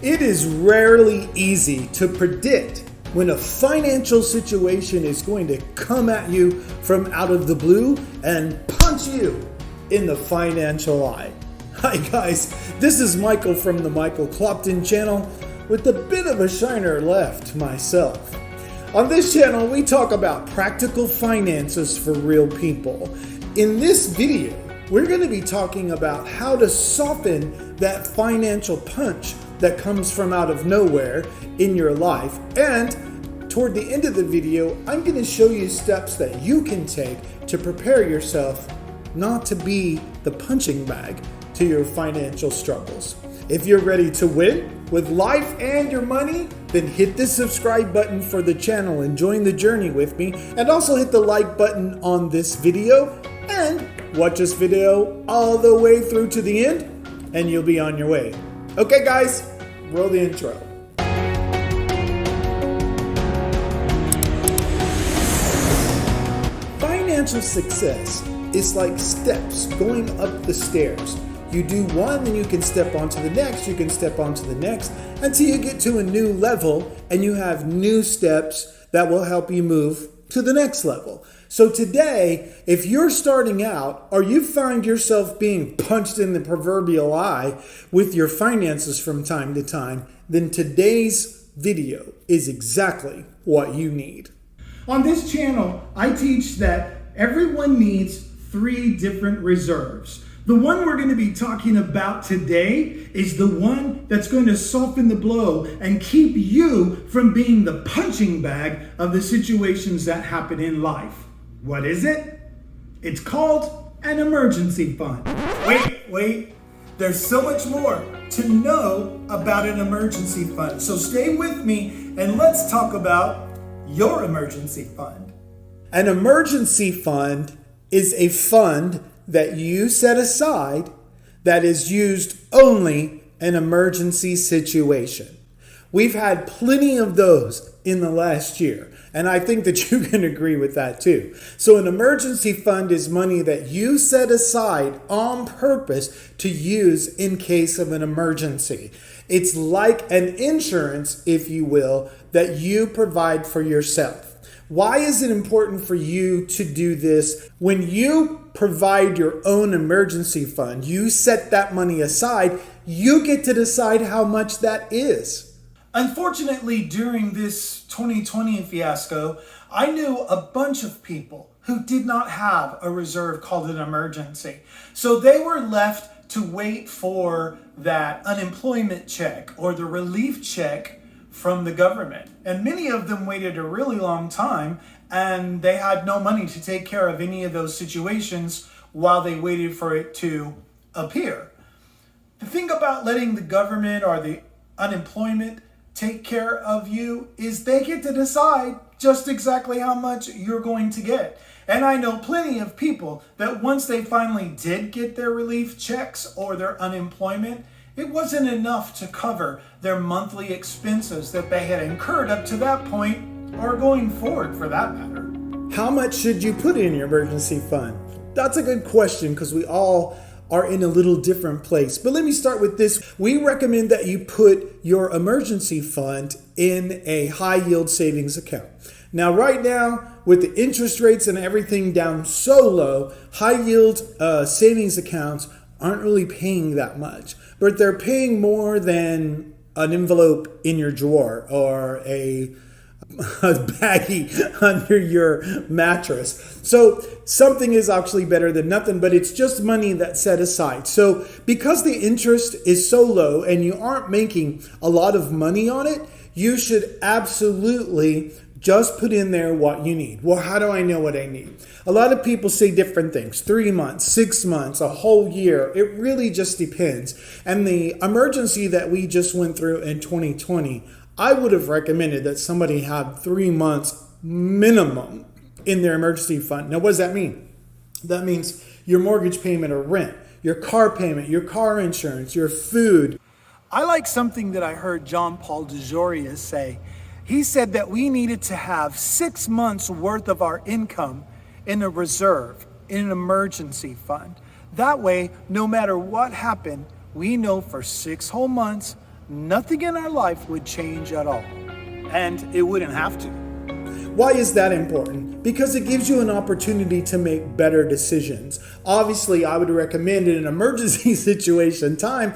It is rarely easy to predict when a financial situation is going to come at you from out of the blue and punch you in the financial eye. Hi guys, this is Michael from the Michael Clopton channel with a bit of a shiner left myself. On this channel, we talk about practical finances for real people. In this video, we're going to be talking about how to soften that financial punch that comes from out of nowhere in your life. And toward the end of the video, I'm going to show you steps that you can take to prepare yourself not to be the punching bag to your financial struggles. If you're ready to win with life and your money, then hit the subscribe button for the channel and join the journey with me. And also hit the like button on this video and watch this video all the way through to the end and you'll be on your way. Okay guys, roll the intro. Financial success is like steps going up the stairs. You do one, then you can step onto the next, you can step onto the next, until you get to a new level and you have new steps that will help you move to the next level. So today, if you're starting out or you find yourself being punched in the proverbial eye with your finances from time to time, then today's video is exactly what you need. On this channel, I teach that everyone needs 3 different reserves. The one we're going to be talking about today is the one that's going to soften the blow and keep you from being the punching bag of the situations that happen in life. What is it? It's called an emergency fund. Wait. There's so much more to know about an emergency fund. So stay with me and let's talk about your emergency fund. An emergency fund is a fund that you set aside that is used only in emergency situation. We've had plenty of those in the last year, and I think that you can agree with that too. So an emergency fund is money that you set aside on purpose to use in case of an emergency. It's like an insurance, if you will, that you provide for yourself. Why is it important for you to do this? When you provide your own emergency fund, you set that money aside, you get to decide how much that is. Unfortunately, during this 2020 fiasco, I knew a bunch of people who did not have a reserve called an emergency. So they were left to wait for that unemployment check or the relief check from the government. And many of them waited a really long time and they had no money to take care of any of those situations while they waited for it to appear. The thing about letting the government or the unemployment take care of you is they get to decide just exactly how much you're going to get. And I know plenty of people that once they finally did get their relief checks or their unemployment, it wasn't enough to cover their monthly expenses that they had incurred up to that point or going forward for that matter. How much should you put in your emergency fund? That's a good question because we all are in a little different place. But let me start with this. We recommend that you put your emergency fund in a high yield savings account. Now, right now, with the interest rates and everything down so low, high yield savings accounts aren't really paying that much, but they're paying more than an envelope in your drawer or a baggie under your mattress. So something is actually better than nothing, but it's just money that's set aside. So because the interest is so low and you aren't making a lot of money on it, you should absolutely just put in there what you need. Well, how do I know what I need? A lot of people say different things. 3 months, 6 months, a whole year. It really just depends. And the emergency that we just went through in 2020, I would have recommended that somebody have 3 months minimum in their emergency fund. Now, what does that mean? That means your mortgage payment or rent, your car payment, your car insurance, your food. I like something that I heard John Paul DeJoria say. He said that we needed to have 6 months worth of our income in a reserve, in an emergency fund. That way, no matter what happened, we know for 6 whole months nothing in our life would change at all. And it wouldn't have to. Why is that important? Because it gives you an opportunity to make better decisions. Obviously, I would recommend in an emergency situation time,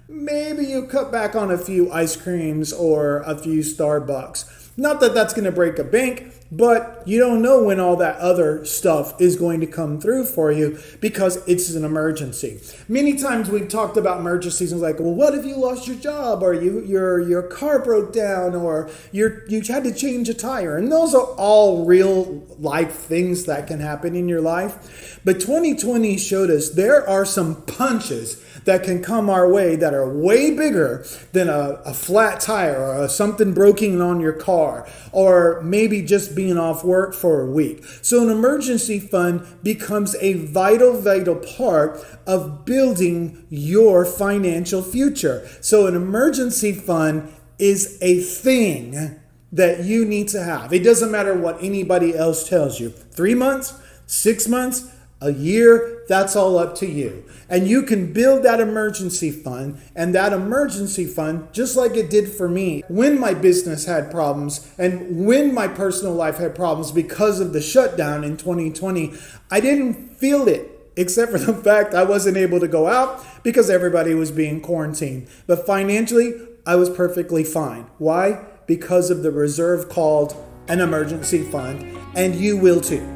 maybe you cut back on a few ice creams or a few Starbucks. Not that that's going to break a bank, but you don't know when all that other stuff is going to come through for you because it's an emergency. Many times we've talked about emergencies and like, well, what if you lost your job or your car broke down or you had to change a tire? And those are all real life things that can happen in your life. But 2020 showed us there are some punches that can come our way that are way bigger than a flat tire or something broken on your car or maybe just being off work for a week. So an emergency fund becomes a vital part of building your financial future. So an emergency fund is a thing that you need to have. It doesn't matter what anybody else tells you. 3 months, 6 months, a year, that's all up to you. And you can build that emergency fund, and that emergency fund, just like it did for me, when my business had problems and when my personal life had problems because of the shutdown in 2020, I didn't feel it. Except for the fact I wasn't able to go out because everybody was being quarantined. But financially, I was perfectly fine. Why? Because of the reserve called an emergency fund, and you will too.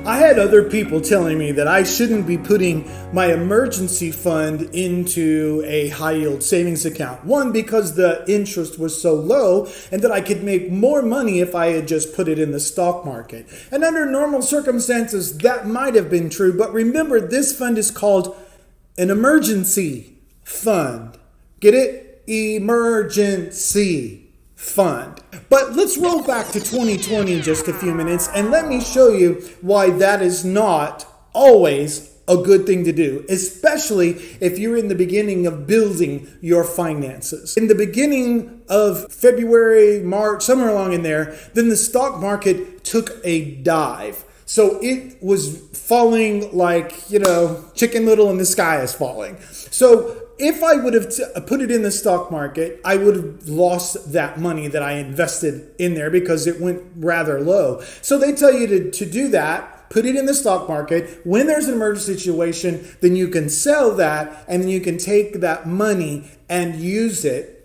I had other people telling me that I shouldn't be putting my emergency fund into a high yield savings account. One, because the interest was so low and that I could make more money if I had just put it in the stock market. And under normal circumstances, that might have been true. But remember, this fund is called an emergency fund. Get it? Emergency fund. But let's roll back to 2020 just a few minutes and let me show you why that is not always a good thing to do, especially if you're in the beginning of building your finances. In the beginning of February, March, somewhere along in there, then the stock market took a dive. So it was falling like, Chicken Little and the sky is falling. So if I would have put it in the stock market, I would have lost that money that I invested in there because it went rather low. So they tell you to do that, put it in the stock market. When there's an emergency situation, then you can sell that and then you can take that money and use it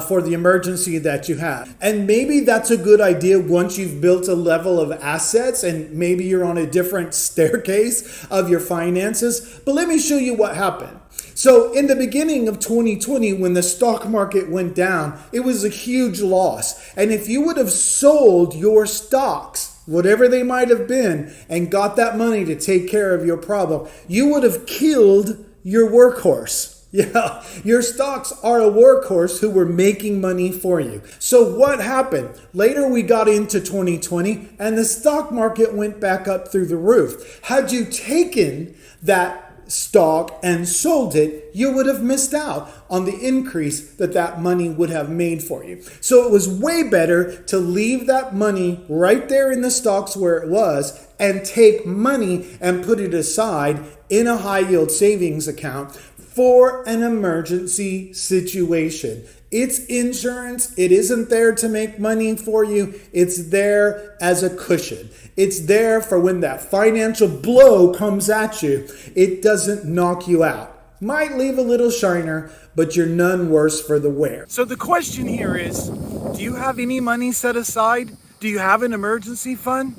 for the emergency that you have. And maybe that's a good idea once you've built a level of assets and maybe you're on a different staircase of your finances. But let me show you what happened. So in the beginning of 2020, when the stock market went down, it was a huge loss. And if you would have sold your stocks, whatever they might have been, and got that money to take care of your problem, you would have killed your workhorse. Yeah, your stocks are a workhorse who were making money for you. So what happened? Later we got into 2020 and the stock market went back up through the roof. Had you taken that stock and sold it, you would have missed out on the increase that money would have made for you. So it was way better to leave that money right there in the stocks where it was and take money and put it aside in a high yield savings account for an emergency situation. It's insurance. It isn't there to make money for you. It's there as a cushion. It's there for when that financial blow comes at you, it doesn't knock you out. Might leave a little shiner, but you're none worse for the wear. So the question here is, do you have any money set aside? Do you have an emergency fund?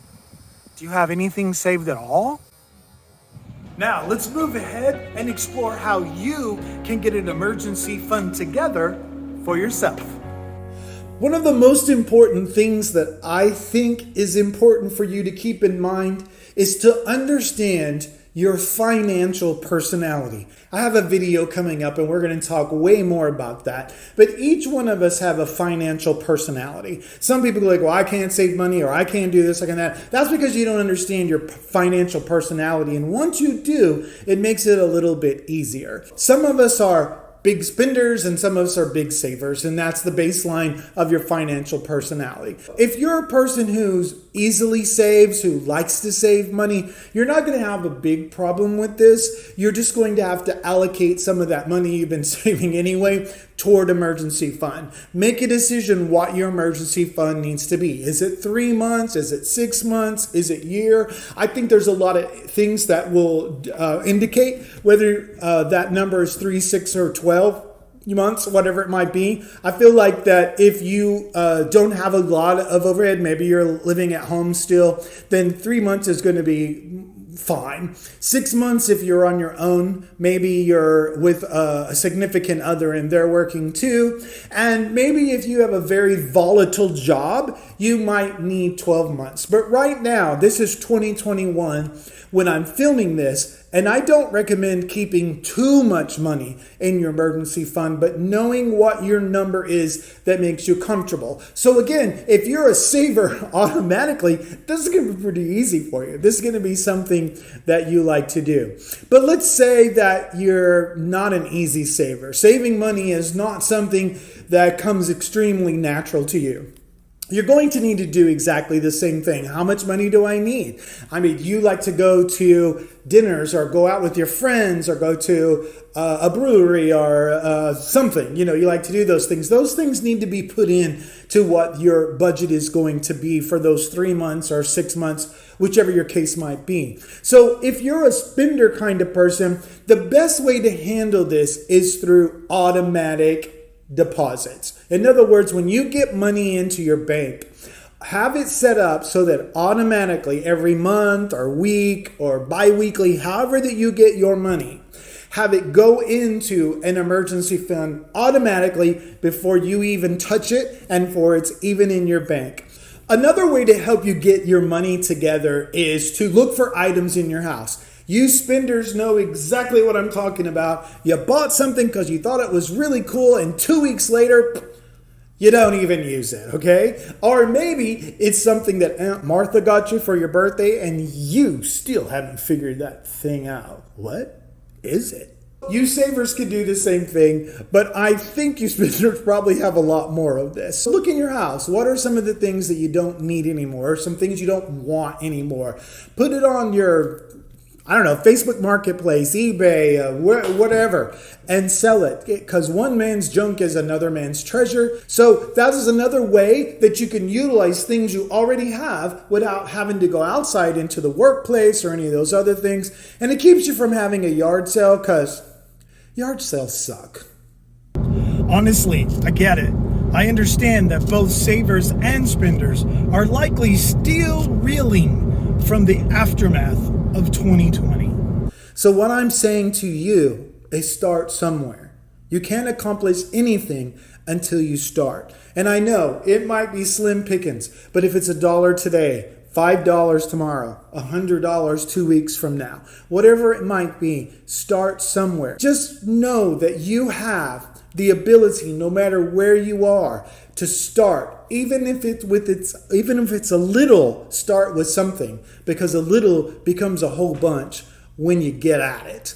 Do you have anything saved at all? Now, let's move ahead and explore how you can get an emergency fund together for yourself. One of the most important things that I think is important for you to keep in mind is to understand your financial personality. I have a video coming up and we're going to talk way more about that. But each one of us have a financial personality. Some people are like, well, I can't save money or I can't do this, I can't that. That's because you don't understand your financial personality. And once you do, it makes it a little bit easier. Some of us are big spenders and some of us are big savers, and that's the baseline of your financial personality. If you're a person who's easily saves, who likes to save money, you're not going to have a big problem with this. You're just going to have to allocate some of that money you've been saving anyway toward emergency fund. Make a decision what your emergency fund needs to be. Is it 3 months? Is it 6 months? Is it year? I think there's a lot of things that will indicate whether that number is 3, 6, or 12 months, whatever it might be. I feel like that if you don't have a lot of overhead, maybe you're living at home still, then 3 months is going to be fine. 6 months if you're on your own, maybe you're with a significant other and they're working too. And maybe if you have a very volatile job, you might need 12 months. But right now, this is 2021 when I'm filming this, and I don't recommend keeping too much money in your emergency fund, but knowing what your number is that makes you comfortable. So again, if you're a saver automatically, this is going to be pretty easy for you. This is going to be something that you like to do. But let's say that you're not an easy saver. Saving money is not something that comes extremely natural to you. You're going to need to do exactly the same thing. How much money do I need? I mean, you like to go to dinners or go out with your friends or go to a brewery or something. You like to do those things. Those things need to be put in to what your budget is going to be for those 3 months or 6 months, whichever your case might be. So if you're a spender kind of person, the best way to handle this is through automatic deposits. In other words, when you get money into your bank, have it set up so that automatically every month or week or bi-weekly, however that you get your money, have it go into an emergency fund automatically before you even touch it and before it's even in your bank. Another way to help you get your money together is to look for items in your house. You spenders know exactly what I'm talking about. You bought something because you thought it was really cool, and 2 weeks later, you don't even use it, okay? Or maybe it's something that Aunt Martha got you for your birthday, and you still haven't figured that thing out. What is it? You savers can do the same thing, but I think you spenders probably have a lot more of this. So look in your house. What are some of the things that you don't need anymore, or some things you don't want anymore? Put it on your Facebook Marketplace, eBay, whatever, and sell it. Because one man's junk is another man's treasure. So that is another way that you can utilize things you already have without having to go outside into the workplace or any of those other things. And it keeps you from having a yard sale, because yard sales suck. Honestly, I get it. I understand that both savers and spenders are likely still reeling from the aftermath of 2020. So what I'm saying to you is start somewhere. You can't accomplish anything until you start. And I know it might be slim pickings, but if it's $1 today, $5 tomorrow, $100 2 weeks from now, whatever it might be, start somewhere. Just know that you have the ability, no matter where you are, to start, even if it's a little. Start with something, because a little becomes a whole bunch when you get at it.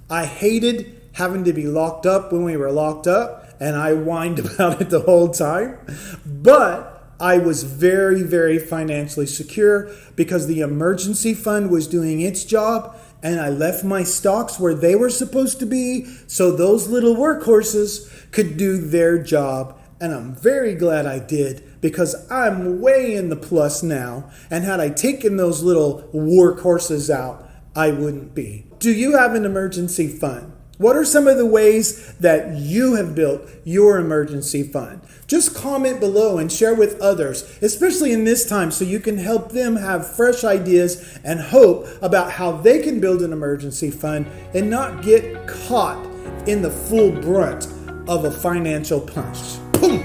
I hated having to be locked up when we were locked up, and I whined about it the whole time, but I was very, very financially secure because the emergency fund was doing its job, and I left my stocks where they were supposed to be so those little workhorses could do their job. And I'm very glad I did, because I'm way in the plus now. And had I taken those little workhorses out, I wouldn't be. Do you have an emergency fund? What are some of the ways that you have built your emergency fund? Just comment below and share with others, especially in this time, so you can help them have fresh ideas and hope about how they can build an emergency fund and not get caught in the full brunt of a financial punch. Boom!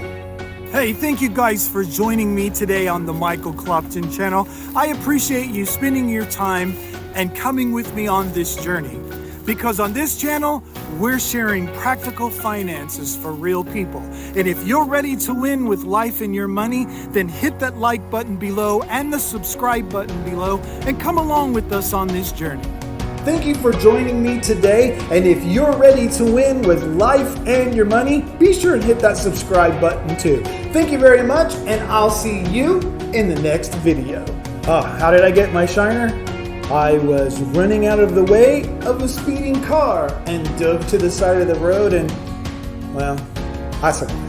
Hey, thank you guys for joining me today on the Michael Clopton channel. I appreciate you spending your time and coming with me on this journey. Because on this channel, we're sharing practical finances for real people. And if you're ready to win with life and your money, then hit that like button below and the subscribe button below and come along with us on this journey. thank you for joining me today. And if you're ready to win with life and your money, be sure and hit that subscribe button too. Thank you very much, and I'll see you in the next video. How did I get my shiner? I was running out of the way of a speeding car and dove to the side of the road and, well, I survived.